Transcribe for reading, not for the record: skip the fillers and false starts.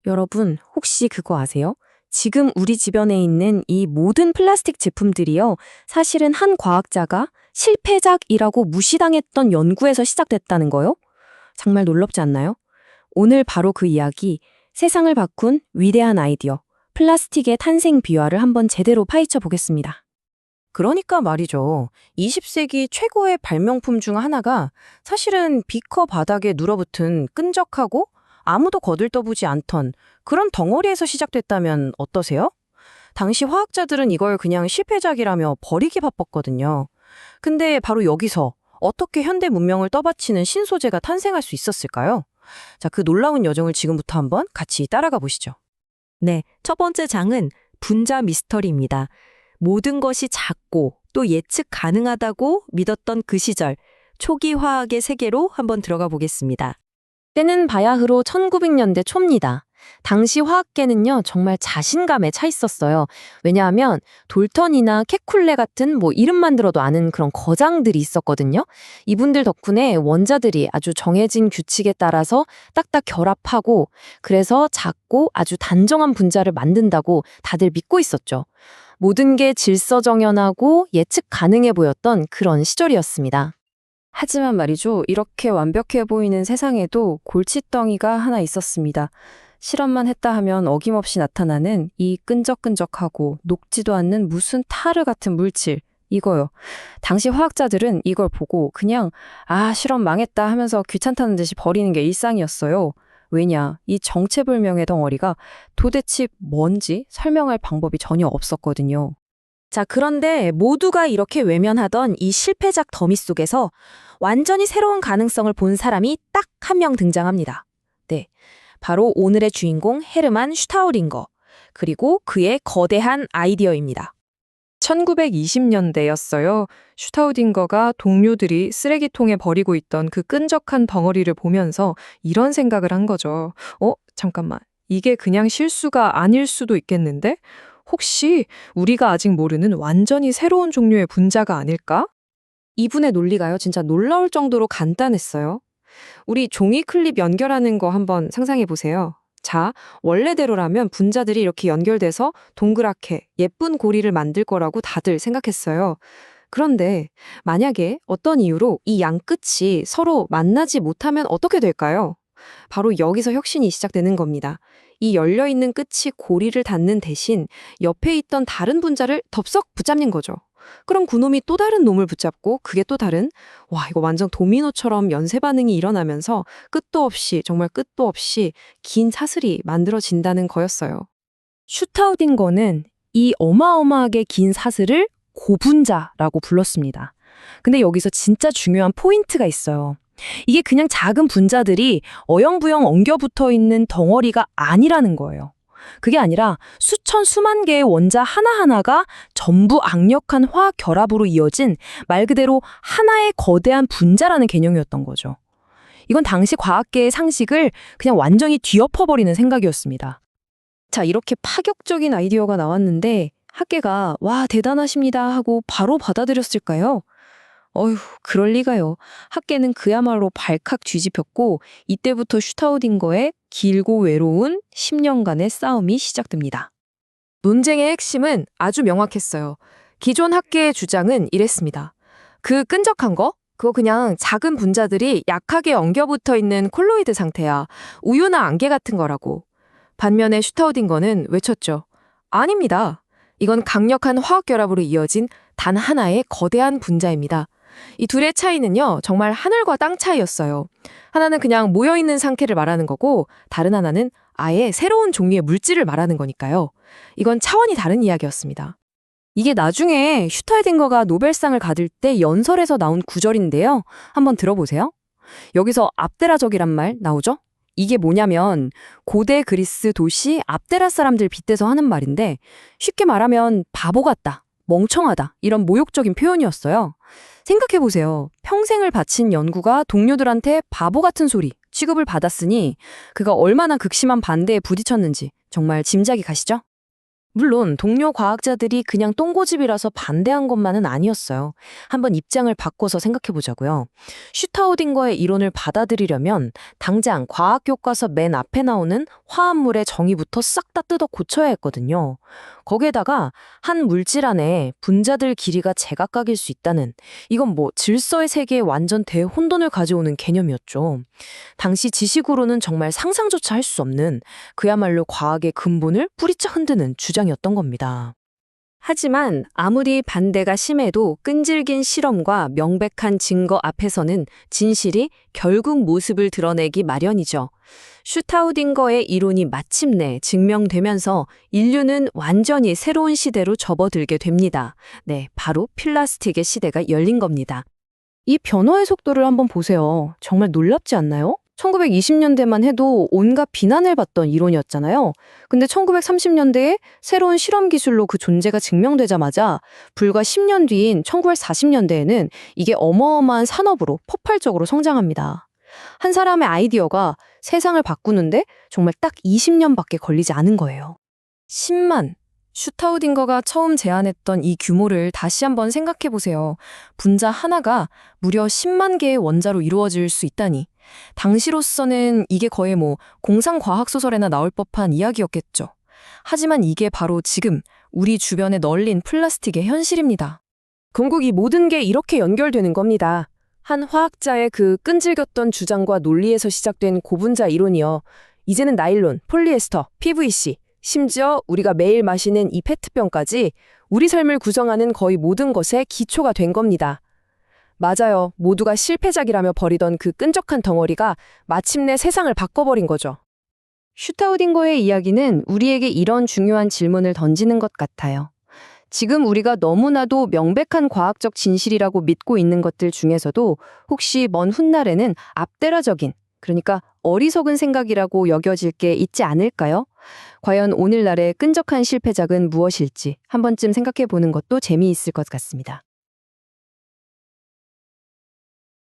여러분, 혹시 그거 아세요? 지금 우리 주변에 있는 이 모든 플라스틱 제품들이요, 사실은 한 과학자가 실패작이라고 무시당했던 연구에서 시작됐다는 거요? 정말 놀랍지 않나요? 오늘 바로 그 이야기, 세상을 바꾼 위대한 아이디어, 플라스틱의 탄생 비화를 한번 제대로 파헤쳐 보겠습니다. 그러니까 말이죠. 20세기 최고의 발명품 중 하나가 사실은 비커 바닥에 눌어붙은 끈적하고 아무도 거들떠보지 않던 그런 덩어리에서 시작됐다면 어떠세요? 당시 화학자들은 이걸 그냥 실패작이라며 버리기 바빴거든요. 근데 바로 여기서 어떻게 현대 문명을 떠받치는 신소재가 탄생할 수 있었을까요? 자, 그 놀라운 여정을 지금부터 한번 같이 따라가 보시죠. 네, 첫 번째 장은 분자 미스터리입니다. 모든 것이 작고 또 예측 가능하다고 믿었던 그 시절, 초기 화학의 세계로 한번 들어가 보겠습니다. 때는 바야흐로 1900년대 초입니다. 당시 화학계는요, 정말 자신감에 차 있었어요. 왜냐하면 돌턴이나 케쿨레 같은 이름만 들어도 아는 그런 거장들이 있었거든요. 이분들 덕분에 원자들이 아주 정해진 규칙에 따라서 딱딱 결합하고, 그래서 작고 아주 단정한 분자를 만든다고 다들 믿고 있었죠. 모든 게 질서정연하고 예측 가능해 보였던 그런 시절이었습니다. 하지만 말이죠, 이렇게 완벽해 보이는 세상에도 골칫덩이가 하나 있었습니다. 실험만 했다 하면 어김없이 나타나는 이 끈적끈적하고 녹지도 않는 무슨 타르 같은 물질, 이거요. 당시 화학자들은 이걸 보고 그냥 실험 망했다 하면서 귀찮다는 듯이 버리는 게 일상이었어요. 왜냐, 이 정체불명의 덩어리가 도대체 뭔지 설명할 방법이 전혀 없었거든요. 자, 그런데 모두가 이렇게 외면하던 이 실패작 더미 속에서 완전히 새로운 가능성을 본 사람이 딱 한 명 등장합니다. 네, 바로 오늘의 주인공 헤르만 슈타우링거, 그리고 그의 거대한 아이디어입니다. 1920년대였어요. 슈타우딩거가 동료들이 쓰레기통에 버리고 있던 그 끈적한 덩어리를 보면서 이런 생각을 한 거죠. 잠깐만. 이게 그냥 실수가 아닐 수도 있겠는데? 혹시 우리가 아직 모르는 완전히 새로운 종류의 분자가 아닐까? 이분의 논리가요, 진짜 놀라울 정도로 간단했어요. 우리 종이 클립 연결하는 거 한번 상상해 보세요. 자, 원래대로라면 분자들이 이렇게 연결돼서 동그랗게 예쁜 고리를 만들 거라고 다들 생각했어요. 그런데 만약에 어떤 이유로 이 양 끝이 서로 만나지 못하면 어떻게 될까요? 바로 여기서 혁신이 시작되는 겁니다. 이 열려있는 끝이 고리를 닿는 대신 옆에 있던 다른 분자를 덥석 붙잡는 거죠. 그럼 그놈이 또 다른 놈을 붙잡고 그게 또 다른, 이거 완전 도미노처럼 연쇄 반응이 일어나면서 끝도 없이, 정말 끝도 없이 긴 사슬이 만들어진다는 거였어요. 슈타우딩거는 이 어마어마하게 긴 사슬을 고분자라고 불렀습니다. 근데 여기서 진짜 중요한 포인트가 있어요. 이게 그냥 작은 분자들이 어영부영 엉겨붙어 있는 덩어리가 아니라는 거예요. 그게 아니라 수천 수만 개의 원자 하나하나가 전부 악력한 화학 결합으로 이어진 말 그대로 하나의 거대한 분자라는 개념이었던 거죠. 이건 당시 과학계의 상식을 그냥 완전히 뒤엎어버리는 생각이었습니다. 자, 이렇게 파격적인 아이디어가 나왔는데 학계가 와, 대단하십니다 하고 바로 받아들였을까요? 그럴 리가요. 학계는 그야말로 발칵 뒤집혔고 이때부터 슈타우딩거의 길고 외로운 10년간의 싸움이 시작됩니다. 논쟁의 핵심은 아주 명확했어요. 기존 학계의 주장은 이랬습니다. 그 끈적한 거? 그거 그냥 작은 분자들이 약하게 엉겨붙어 있는 콜로이드 상태야. 우유나 안개 같은 거라고. 반면에 슈타우딩거는 외쳤죠. 아닙니다. 이건 강력한 화학 결합으로 이어진 단 하나의 거대한 분자입니다. 이 둘의 차이는요, 정말 하늘과 땅 차이였어요. 하나는 그냥 모여있는 상태를 말하는 거고, 다른 하나는 아예 새로운 종류의 물질을 말하는 거니까요. 이건 차원이 다른 이야기였습니다. 이게 나중에 슈타우딩거가 노벨상을 받을 때 연설에서 나온 구절인데요. 한번 들어보세요. 여기서 압데라적이란 말 나오죠? 이게 뭐냐면 고대 그리스 도시 압데라 사람들 빗대서 하는 말인데 쉽게 말하면 바보 같다, 멍청하다 이런 모욕적인 표현이었어요. 생각해보세요. 평생을 바친 연구가 동료들한테 바보 같은 소리, 취급을 받았으니 그가 얼마나 극심한 반대에 부딪혔는지 정말 짐작이 가시죠? 물론 동료 과학자들이 그냥 똥고집이라서 반대한 것만은 아니었어요. 한번 입장을 바꿔서 생각해 보자고요. 슈타우딩거의 이론을 받아들이려면 당장 과학 교과서 맨 앞에 나오는 화합물의 정의부터 싹 다 뜯어 고쳐야 했거든요. 거기에다가 한 물질 안에 분자들 길이가 제각각일 수 있다는, 이건 뭐 질서의 세계에 완전 대혼돈을 가져오는 개념이었죠. 당시 지식으로는 정말 상상조차 할 수 없는, 그야말로 과학의 근본을 뿌리쳐 흔드는 주장이었던 겁니다. 하지만 아무리 반대가 심해도 끈질긴 실험과 명백한 증거 앞에서는 진실이 결국 모습을 드러내기 마련이죠. 슈타우딩거의 이론이 마침내 증명되면서 인류는 완전히 새로운 시대로 접어들게 됩니다. 네, 바로 플라스틱의 시대가 열린 겁니다. 이 변화의 속도를 한번 보세요. 정말 놀랍지 않나요? 1920년대만 해도 온갖 비난을 받던 이론이었잖아요. 근데 1930년대에 새로운 실험 기술로 그 존재가 증명되자마자 불과 10년 뒤인 1940년대에는 이게 어마어마한 산업으로 폭발적으로 성장합니다. 한 사람의 아이디어가 세상을 바꾸는데 정말 딱 20년밖에 걸리지 않은 거예요. 10만. 슈타우딩거가 처음 제안했던 이 규모를 다시 한번 생각해 보세요. 분자 하나가 무려 10만 개의 원자로 이루어질 수 있다니. 당시로서는 이게 거의 뭐 공상과학소설에나 나올 법한 이야기였겠죠. 하지만 이게 바로 지금 우리 주변에 널린 플라스틱의 현실입니다. 결국 이 모든 게 이렇게 연결되는 겁니다. 한 화학자의 그 끈질겼던 주장과 논리에서 시작된 고분자 이론이요. 이제는 나일론, 폴리에스터, PVC, 심지어 우리가 매일 마시는 이 페트병까지 우리 삶을 구성하는 거의 모든 것의 기초가 된 겁니다. 맞아요. 모두가 실패작이라며 버리던 그 끈적한 덩어리가 마침내 세상을 바꿔버린 거죠. 슈타우딩거의 이야기는 우리에게 이런 중요한 질문을 던지는 것 같아요. 지금 우리가 너무나도 명백한 과학적 진실이라고 믿고 있는 것들 중에서도 혹시 먼 훗날에는 앞대라적인, 그러니까 어리석은 생각이라고 여겨질 게 있지 않을까요? 과연 오늘날의 끈적한 실패작은 무엇일지 한 번쯤 생각해 보는 것도 재미있을 것 같습니다.